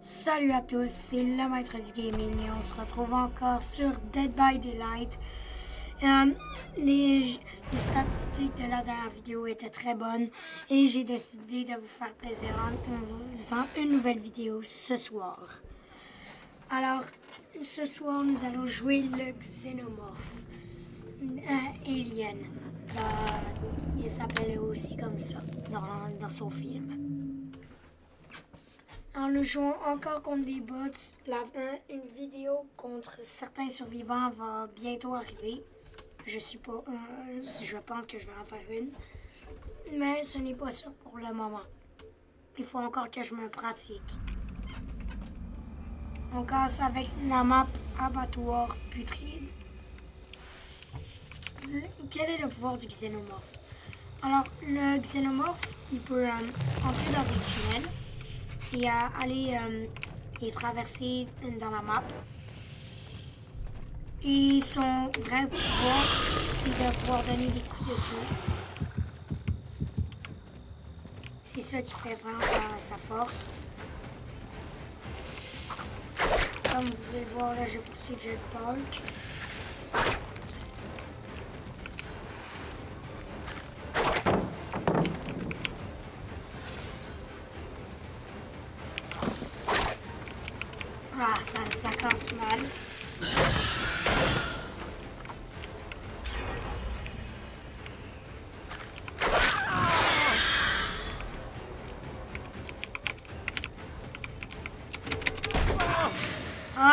Salut à tous, c'est le maître du gaming et on se retrouve encore sur Dead by Daylight. Les statistiques de la dernière vidéo étaient très bonnes et j'ai décidé de vous faire plaisir en vous faisant une nouvelle vidéo ce soir. Alors, ce soir, nous allons jouer le Xenomorph Alien. Il s'appelle aussi comme ça dans son film. Alors, nous jouons encore contre des bots. Une vidéo contre certains survivants va bientôt arriver. Je pense que je vais en faire une. Mais ce n'est pas sûr pour le moment. Il faut encore que je me pratique. On casse avec la map abattoir putride. Quel est le pouvoir du xénomorphe? Alors, le xénomorphe, il peut entrer dans des tunnels et aller et traverser dans la map. Et son vrai pouvoir, c'est de pouvoir donner des coups de queue. C'est ça qui fait vraiment sa force. Comme vous pouvez le voir, là, je poursuis Jake Park. Ah, ça casse mal.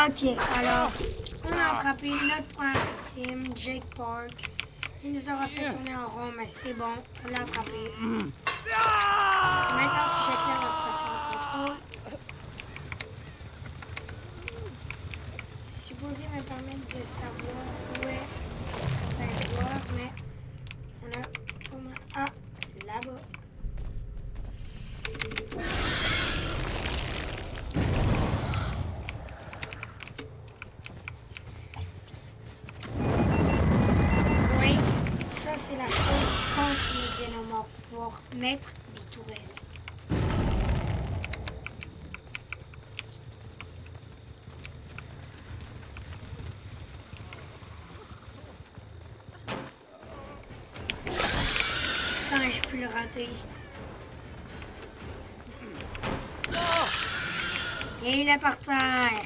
Ok, alors, on a attrapé notre première victime, Jake Park. Il nous aura fait tourner en rond, mais c'est bon, on l'a attrapé. Maintenant, si j'éclaire la station de contrôle, c'est supposé me permettre de savoir où est certains joueurs, mais ça n'a pas mal. Ah, là-bas. Ça, c'est la chose contre les xénomorphes, pouvoir mettre des tourelles. Quand ai-je pu le rater? Et il est par terre.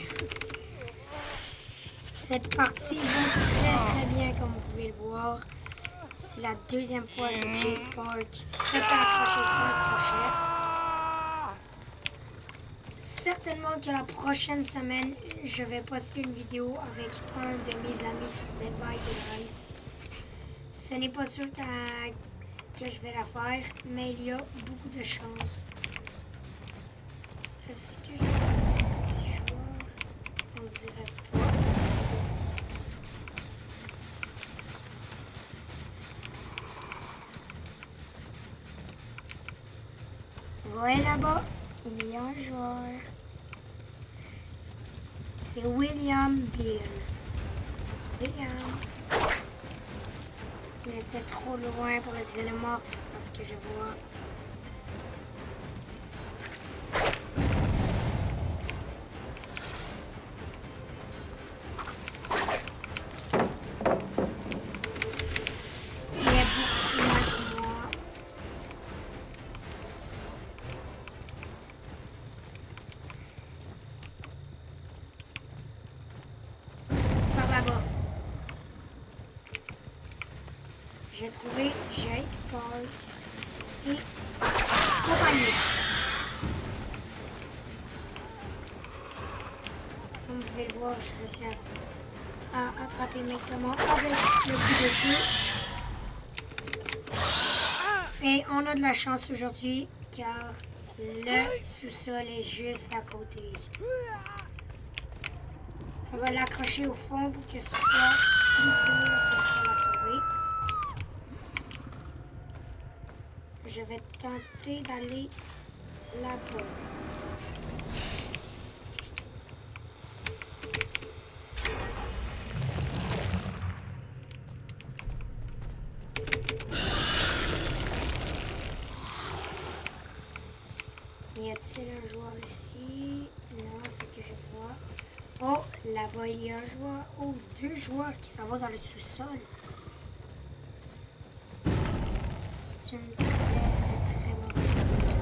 Cette partie va très bien, comme vous pouvez le voir. C'est la deuxième fois que Jake Park se fait accrocher sur un crochet. Certainement que la prochaine semaine, je vais poster une vidéo avec un de mes amis sur Dead by Daylight. Ce n'est pas sûr que je vais la faire, mais il y a beaucoup de chances. Est-ce que j'ai un petit joueur? On dirait pas. Ouais, là-bas, il y a un joueur. C'est William Beale. William. Il était trop loin pour le xénomorphe, parce que je vois. Il est beaucoup trop loin pour moi. Par là-bas. J'ai trouvé Jake Park et compagnie. Comme vous pouvez le voir, j'ai réussi à attraper mes commandes avec le coup de queue. Et on a de la chance aujourd'hui car le sous-sol est juste à côté. On va l'accrocher au fond pour que ce soit plus dur pour la sauver. Je vais tenter d'aller là-bas. Y a-t-il un joueur ici? Non. Oh, là-bas, il y a un joueur. Oh, 2 joueurs qui s'en vont dans le sous-sol. C'est une très, très, très mauvaise idée.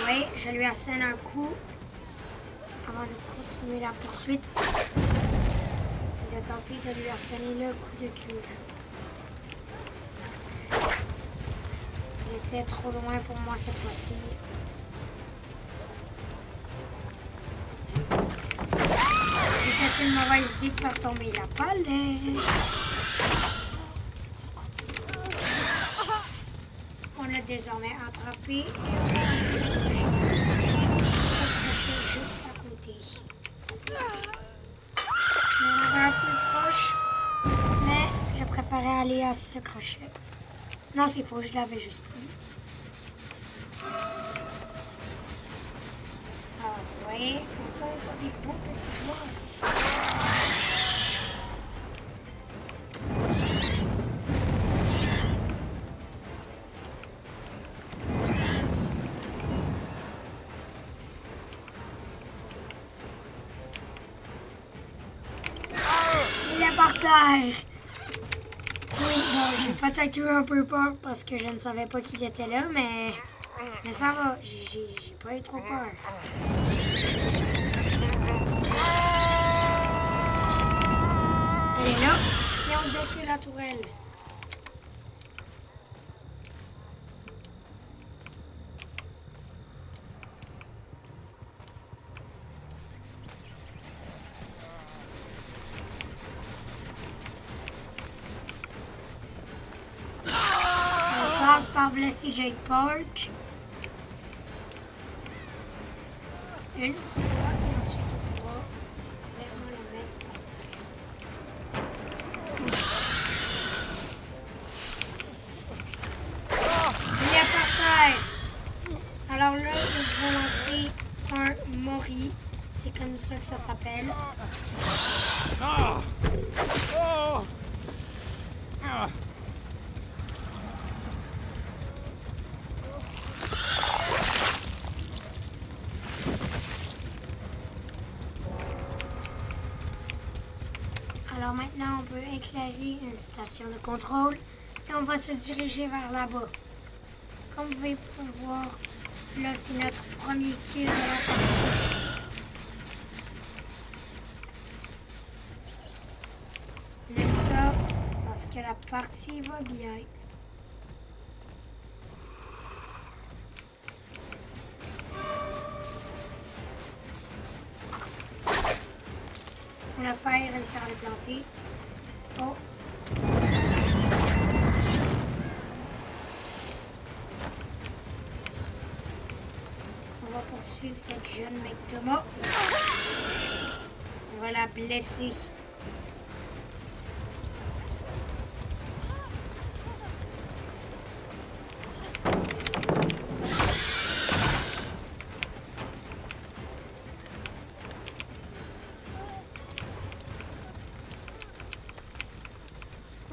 Oui, je lui assène un coup avant de continuer la poursuite. De tenter de lui asséner le coup de queue. Il était trop loin pour moi cette fois-ci. C'était une mauvaise idée de faire tomber la palette. On l'a désormais attrapé et on va se rapprocher juste à côté. Je m'en avais un peu proche, mais je préférais aller à ce crochet. Non, c'est faux, je l'avais juste pris. Ah, vous voyez, on tombe sur des beaux petits joueurs. Il est par terre. Oui, bon, j'ai peut-être eu un peu peur parce que je ne savais pas qu'il était là, mais ça va, j'ai pas eu trop peur. Elle est là et on détruit la tourelle. On passe par blesser Jake Park. Une fois et ensuite on pourra vraiment le mettre par terre. Il est par terre. Alors là, nous devons lancer un Mori. C'est comme ça que ça s'appelle. Alors maintenant, on peut éclairer une station de contrôle et on va se diriger vers là-bas. Comme vous pouvez voir, là, c'est notre premier kill de la partie. On aime ça parce que la partie va bien. On a failli réussir à le planter. Oh! On va poursuivre cette jeune mec Thomas. On va la blesser.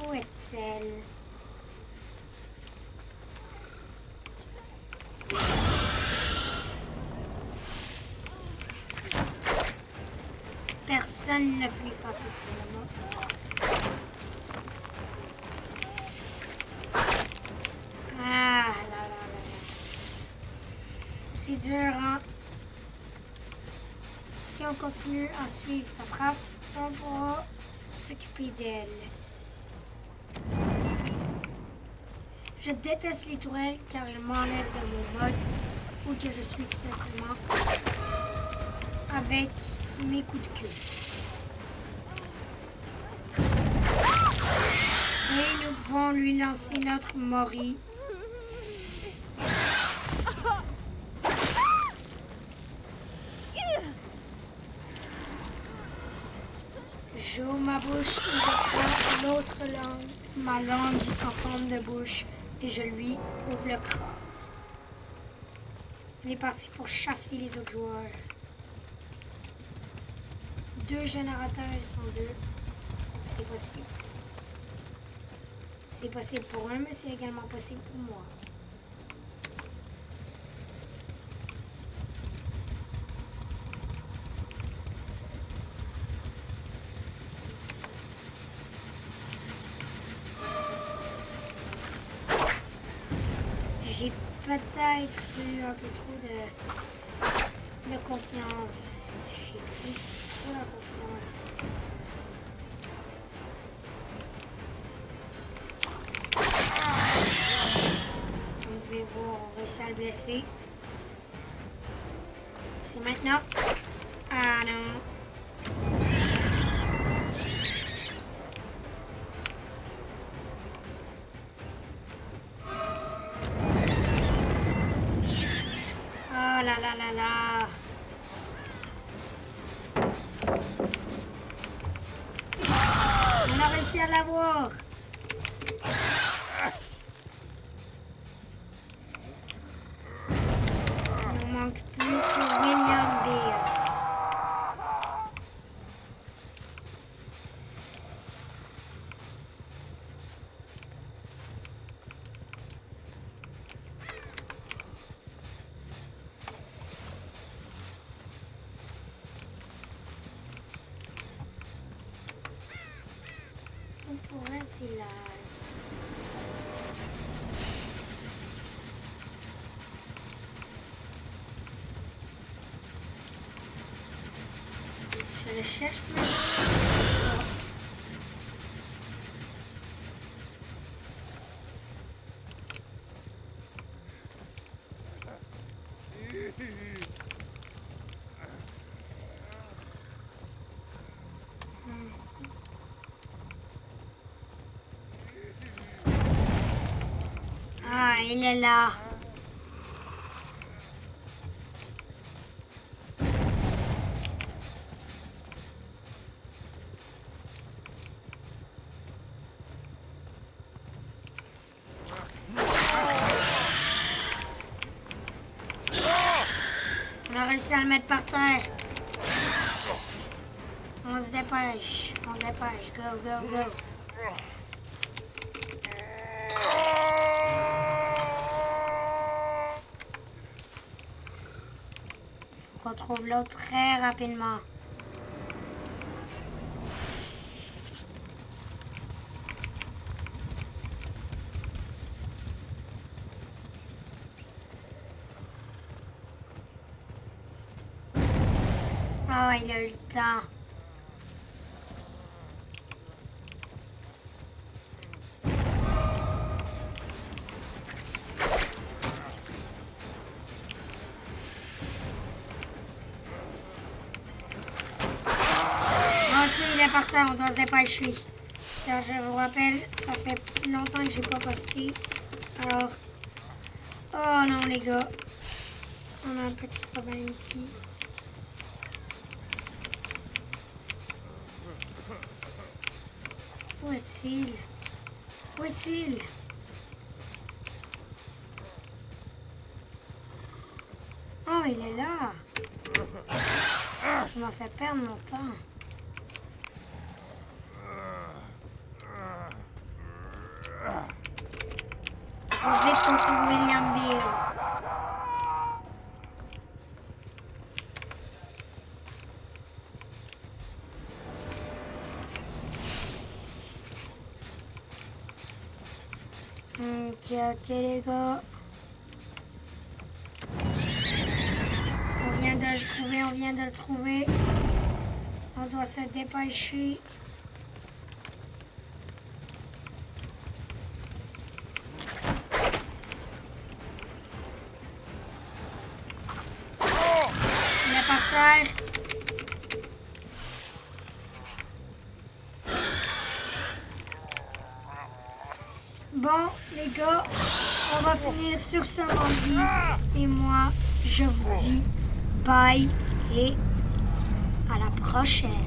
Où est-elle? Personne ne fuit face au cinéma. Ah là là là là. C'est dur, hein? Si on continue à suivre sa trace, on pourra s'occuper d'elle. Je déteste les tourelles car elles m'enlèvent de mon mode ou que je suis tout simplement avec mes coups de queue. Et nous pouvons lui lancer notre Mori. J'ouvre ma bouche et je prends l'autre langue, ma langue en forme de bouche, et je lui ouvre le crâne. On est parti pour chasser les autres joueurs. 2 générateurs, ils sont 2. C'est possible. C'est possible pour eux, mais c'est également possible pour moi. J'ai peut-être eu un peu trop de confiance. J'ai eu trop la confiance cette fois-ci. Vous pouvez voir, on réussit à le blesser. C'est maintenant. Ah non. Oh là là là là. On a réussi à l'avoir. Il nous manque plus que William Beale. Où pourrait-il être? Je le cherche, mais ah, il est là. On a réussi à le mettre par terre. On se dépêche. On se dépêche. Go, go, go. Faut qu'on trouve l'autre très rapidement. Oh, il a eu le temps. Ok, il est par terre, on doit se dépêcher. Car je vous rappelle, ça fait longtemps que j'ai pas posté. Alors, oh non les gars, on a un petit problème ici. Où est-il? Où est-il? Oh, il est là. Il m'a fait perdre mon temps. Faut vite qu'on trouve William Beale. Ok, les gars. On vient de le trouver, on vient de le trouver. On doit se dépêcher. Il est par terre. Bon, les gars, on va finir sur ce monde. Et moi, je vous dis bye et à la prochaine.